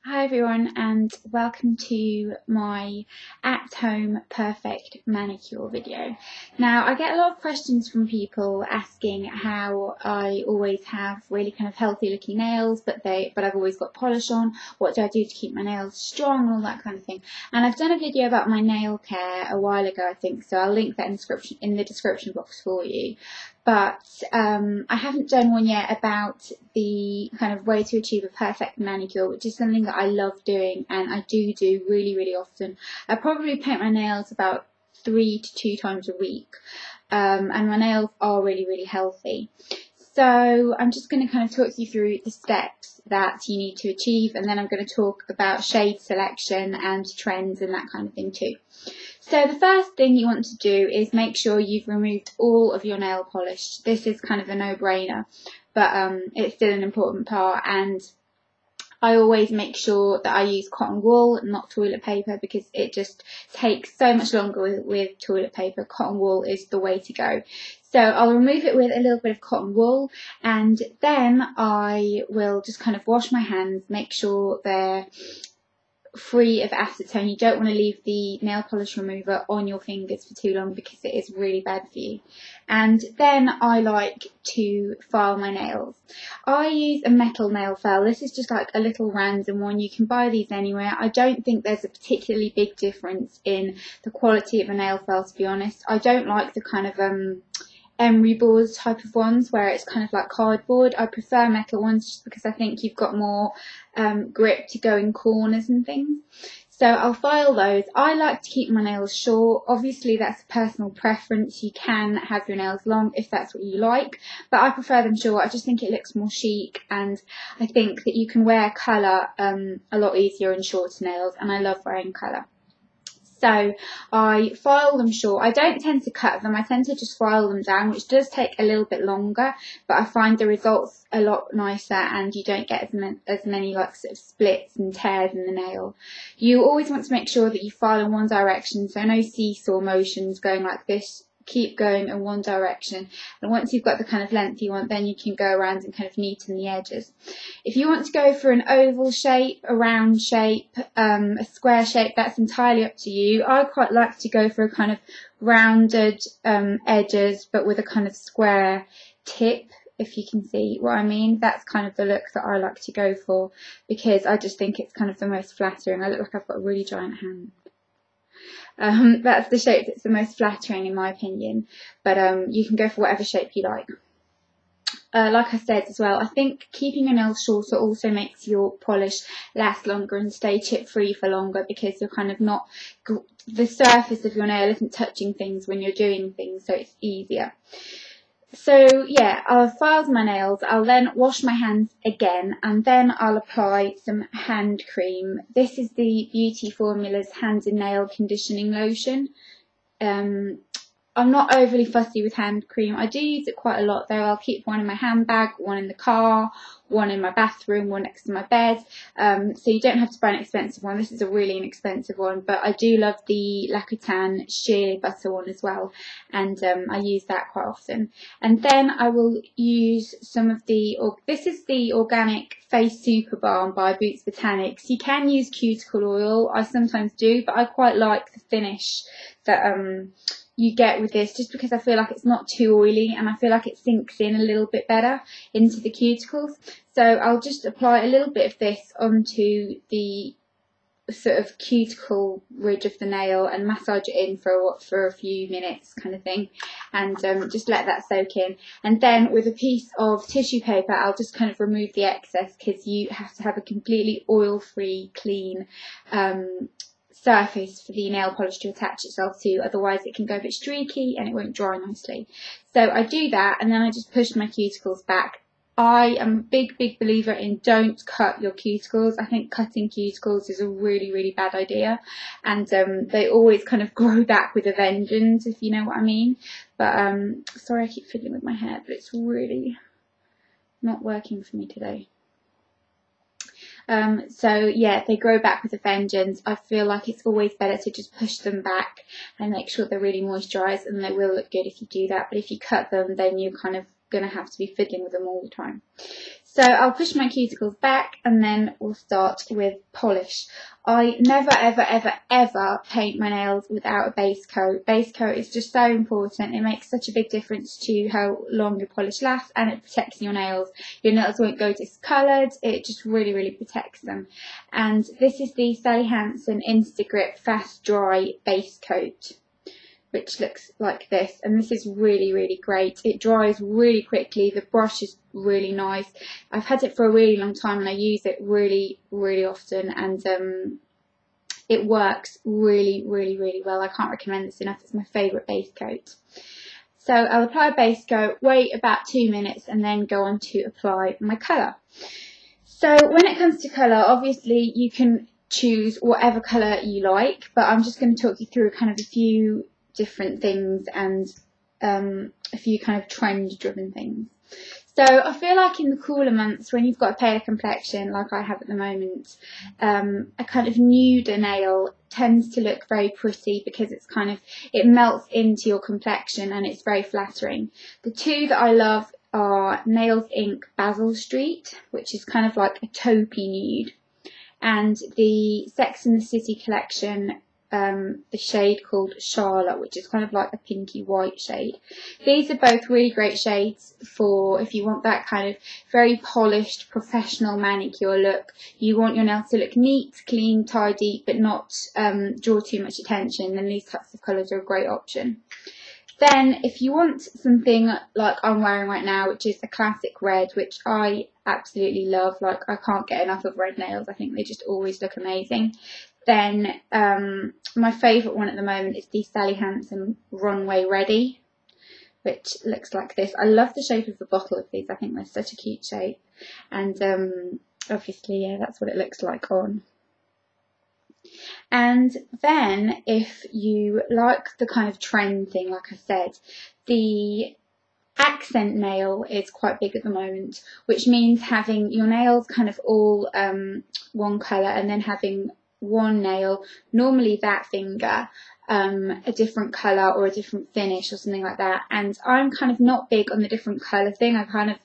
Hi everyone, and welcome to my at-home perfect manicure video. Now, I get a lot of questions from people asking how I always have really kind of healthy looking nails, but I've always got polish on. What do I do to keep my nails strong and all that kind of thing? And I've done a video about my nail care a while ago, I think, so I'll link that in the description box for you. But I haven't done one yet about the kind of way to achieve a perfect manicure, which is something that I love doing and I do really, really often. I probably paint my nails about 3 to 2 times a week, and my nails are really, really healthy. So I'm just going to kind of talk you through the steps that you need to achieve, and then I'm going to talk about shade selection and trends and that kind of thing too. So the first thing you want to do is make sure you've removed all of your nail polish. This is kind of a no-brainer, but it's still an important part, and I always make sure that I use cotton wool, not toilet paper, because it just takes so much longer with toilet paper. Cotton wool is the way to go. So I'll remove it with a little bit of cotton wool, and then I will just kind of wash my hands, make sure they're free of acetone. You don't want to leave the nail polish remover on your fingers for too long because it is really bad for you. And then I like to file my nails. I use a metal nail file. This is just like a little random one. You can buy these anywhere. I don't think there's a particularly big difference in the quality of a nail file, to be honest. I don't like the kind of emery boards type of ones where it's kind of like cardboard. I prefer metal ones just because I think you've got more grip to go in corners and things. So I'll file those. I like to keep my nails short. Obviously that's a personal preference. You can have your nails long if that's what you like, but I prefer them short. I just think it looks more chic, and I think that you can wear colour a lot easier in shorter nails, and I love wearing colour. So I file them short. I don't tend to cut them, I tend to just file them down, which does take a little bit longer, but I find the results a lot nicer and you don't get as many like sort of splits and tears in the nail. You always want to make sure that you file in one direction, so no seesaw motions going like this. Keep going in one direction, and once you've got the kind of length you want, then you can go around and kind of neaten the edges. If you want to go for an oval shape, a round shape, a square shape, that's entirely up to you. I quite like to go for a kind of rounded edges but with a kind of square tip, if you can see what I mean. That's kind of the look that I like to go for because I just think it's kind of the most flattering. I look like I've got a really giant hand. That's the shape that's the most flattering in my opinion, but you can go for whatever shape you like. Like I said as well, I think keeping your nails shorter also makes your polish last longer and stay chip free for longer because you're kind of not, the surface of your nail isn't touching things when you're doing things, so it's easier. So yeah, I've filed my nails. I'll then wash my hands again, and then I'll apply some hand cream. This is the Beauty Formula's Hand and Nail Conditioning Lotion. I'm not overly fussy with hand cream. I do use it quite a lot though. I'll keep one in my handbag, one in the car, one in my bathroom, one next to my bed. So you don't have to buy an expensive one. This is a really inexpensive one, but I do love the L'Occitane Shea Butter one as well, and I use that quite often. And then I will use some of this is the organic face super balm by Boots Botanics. You can use cuticle oil. I sometimes do, but I quite like the finish that you get with this, just because I feel like it's not too oily and I feel like it sinks in a little bit better into the cuticles. So I'll just apply a little bit of this onto the sort of cuticle ridge of the nail and massage it in for a few minutes kind of thing, and just let that soak in. And then with a piece of tissue paper I'll just kind of remove the excess, because you have to have a completely oil-free, clean surface for the nail polish to attach itself to, otherwise it can go a bit streaky and it won't dry nicely. So I do that, and then I just push my cuticles back. I am a big believer in don't cut your cuticles. I think cutting cuticles is a really bad idea, and they always kind of grow back with a vengeance, if you know what I mean. But sorry I keep fiddling with my hair, but it's really not working for me today. So yeah, they grow back with a vengeance. I feel like it's always better to just push them back and make sure they're really moisturised, and they will look good if you do that. But if you cut them, then you're kind of going to have to be fiddling with them all the time. So I'll push my cuticles back and then we'll start with polish. I never ever ever ever paint my nails without a base coat. Base coat is just so important. It makes such a big difference to how long your polish lasts, and it protects your nails. Your nails won't go discoloured. It just really protects them. And this is the Sally Hansen Instagrip Fast Dry Base Coat, which looks like this, and this is really great. It dries really quickly. The brush is really nice. I've had it for a really long time and I use it really often, and it works really well. I can't recommend this enough. It's my favourite base coat. So I'll apply a base coat, wait about 2 minutes, and then go on to apply my colour. So when it comes to colour, obviously you can choose whatever colour you like, but I'm just going to talk you through kind of a few different things and a few kind of trend driven things. So I feel like in the cooler months, when you've got a paler complexion like I have at the moment, a kind of nude nail tends to look very pretty because it's kind of, it melts into your complexion and it's very flattering. The two that I love are Nails Inc Basil Street, which is kind of like a taupey nude, and the Sex and the City collection, the shade called Charlotte, which is kind of like a pinky white shade. These are both really great shades for if you want that kind of very polished professional manicure look. You want your nails to look neat, clean, tidy, but not draw too much attention, then these types of colours are a great option. Then if you want something like I'm wearing right now, which is a classic red, which I absolutely love, like I can't get enough of red nails, I think they just always look amazing. Then my favourite one at the moment is the Sally Hansen Runway Ready, which looks like this. I love the shape of the bottle of these. I think they're such a cute shape, and obviously, yeah, that's what it looks like on. And then if you like the kind of trend thing, like I said, the accent nail is quite big at the moment, which means having your nails kind of all one colour, and then having one nail, normally that finger, a different colour or a different finish or something like that. And I'm kind of not big on the different colour thing. I'm kind of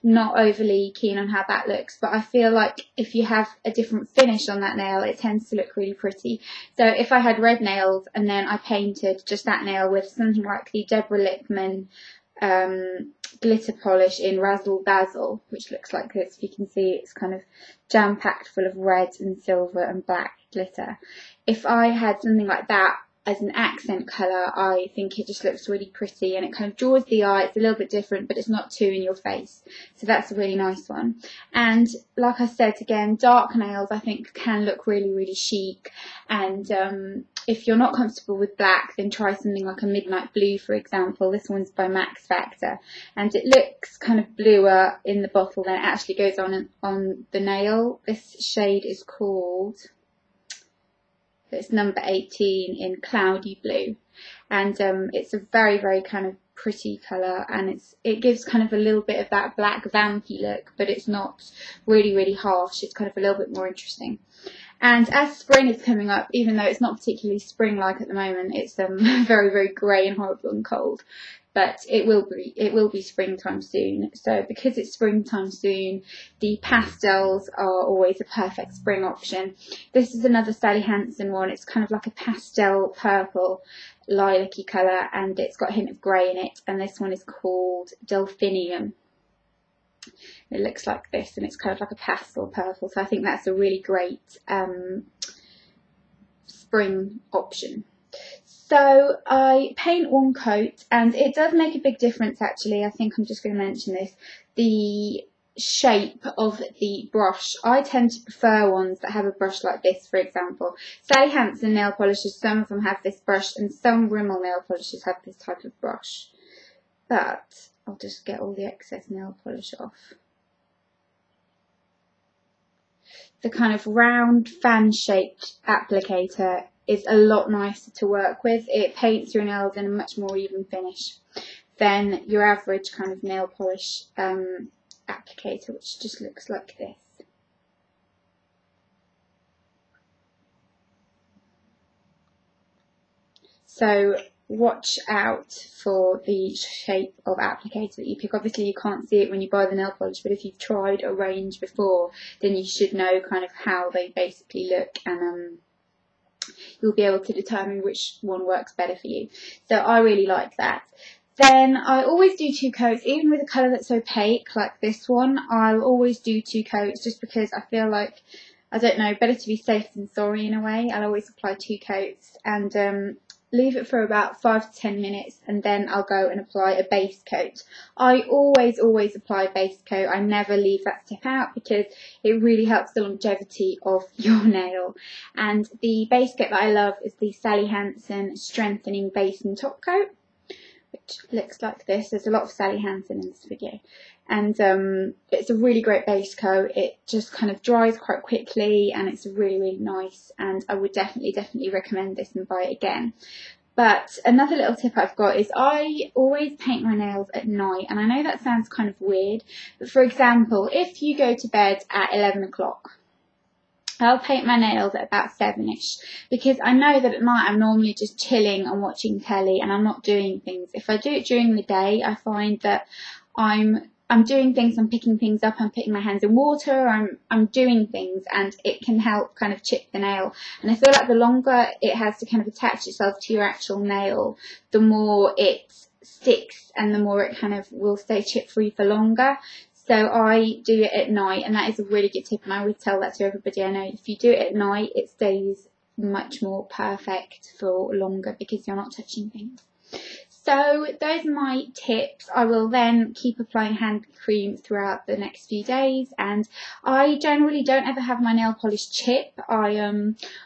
not overly keen on how that looks, but I feel like if you have a different finish on that nail, it tends to look really pretty. So if I had red nails and then I painted just that nail with something like the Deborah Lippmann glitter polish in Razzle Dazzle, which looks like this. You can see it's kind of jam-packed full of red and silver and black glitter. If I had something like that as an accent colour, I think it just looks really pretty and it kind of draws the eye. It's a little bit different, but it's not too in your face. So that's a really nice one. And like I said, again, dark nails I think can look really chic. And if you're not comfortable with black, then try something like a midnight blue, for example. This one's by Max Factor, and it looks kind of bluer in the bottle than it actually goes on the nail. This shade is called, it's number 18 in Cloudy Blue, and it's a very kind of pretty colour, and it gives kind of a little bit of that black vampy look, but it's not really harsh. It's kind of a little bit more interesting. And as spring is coming up, even though it's not particularly spring-like at the moment, it's very grey and horrible and cold, but it will be springtime soon. So because it's springtime soon, the pastels are always a perfect spring option. This is another Sally Hansen one. It's kind of like a pastel purple lilac-y colour, and it's got a hint of grey in it, and this one is called Delphinium. It looks like this, and it's kind of like a pastel purple, so I think that's a really great spring option. So I paint one coat, and it does make a big difference actually. I think I'm just going to mention this, the shape of the brush. I tend to prefer ones that have a brush like this, for example. Sally Hansen nail polishes, some of them have this brush, and some Rimmel nail polishes have this type of brush. But I'll just get all the excess nail polish off. The kind of round fan-shaped applicator is a lot nicer to work with. It paints your nails in a much more even finish than your average kind of nail polish applicator, which just looks like this. So watch out for the shape of applicator that you pick. Obviously you can't see it when you buy the nail polish, but if you've tried a range before, then you should know kind of how they basically look, and you'll be able to determine which one works better for you. So I really like that. Then I always do 2 coats, even with a colour that's opaque like this one. I'll always do 2 coats just because I feel like, I don't know, better to be safe than sorry in a way. I'll always apply 2 coats and leave it for about 5 to 10 minutes, and then I'll go and apply a base coat. I always apply a base coat. I never leave that step out because it really helps the longevity of your nail. And the base coat that I love is the Sally Hansen Strengthening Base and Top Coat, which looks like this. There's a lot of Sally Hansen in this video, and it's a really great base coat. It just kind of dries quite quickly, and it's really nice, and I would definitely recommend this and buy it again. But another little tip I've got is I always paint my nails at night, and I know that sounds kind of weird, but for example, if you go to bed at 11 o'clock, I'll paint my nails at about 7ish, because I know that at night I'm normally just chilling and watching telly and I'm not doing things. If I do it during the day, I find that I'm doing things, I'm picking things up, I'm putting my hands in water, I'm doing things, and it can help kind of chip the nail. And I feel like the longer it has to kind of attach itself to your actual nail, the more it sticks and the more it kind of will stay chip free for longer. So I do it at night, and that is a really good tip, and I would tell that to everybody I know. If you do it at night, it stays much more perfect for longer because you're not touching things. So those are my tips. I will then keep applying hand cream throughout the next few days, and I generally don't ever have my nail polish chip. I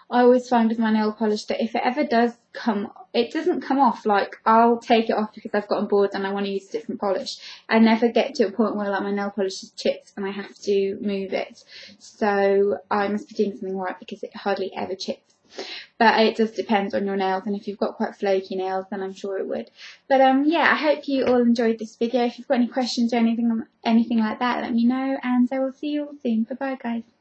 always find with my nail polish that if it ever does come, it doesn't come off. Like, I'll take it off because I've gotten bored and I want to use a different polish. I never get to a point where like my nail polish is chipped and I have to move it. So I must be doing something right because it hardly ever chips. But it does depend on your nails, and if you've got quite flaky nails, then I'm sure it would. But yeah, I hope you all enjoyed this video. If you've got any questions or anything like that, let me know, and I will see you all soon. Bye bye, guys.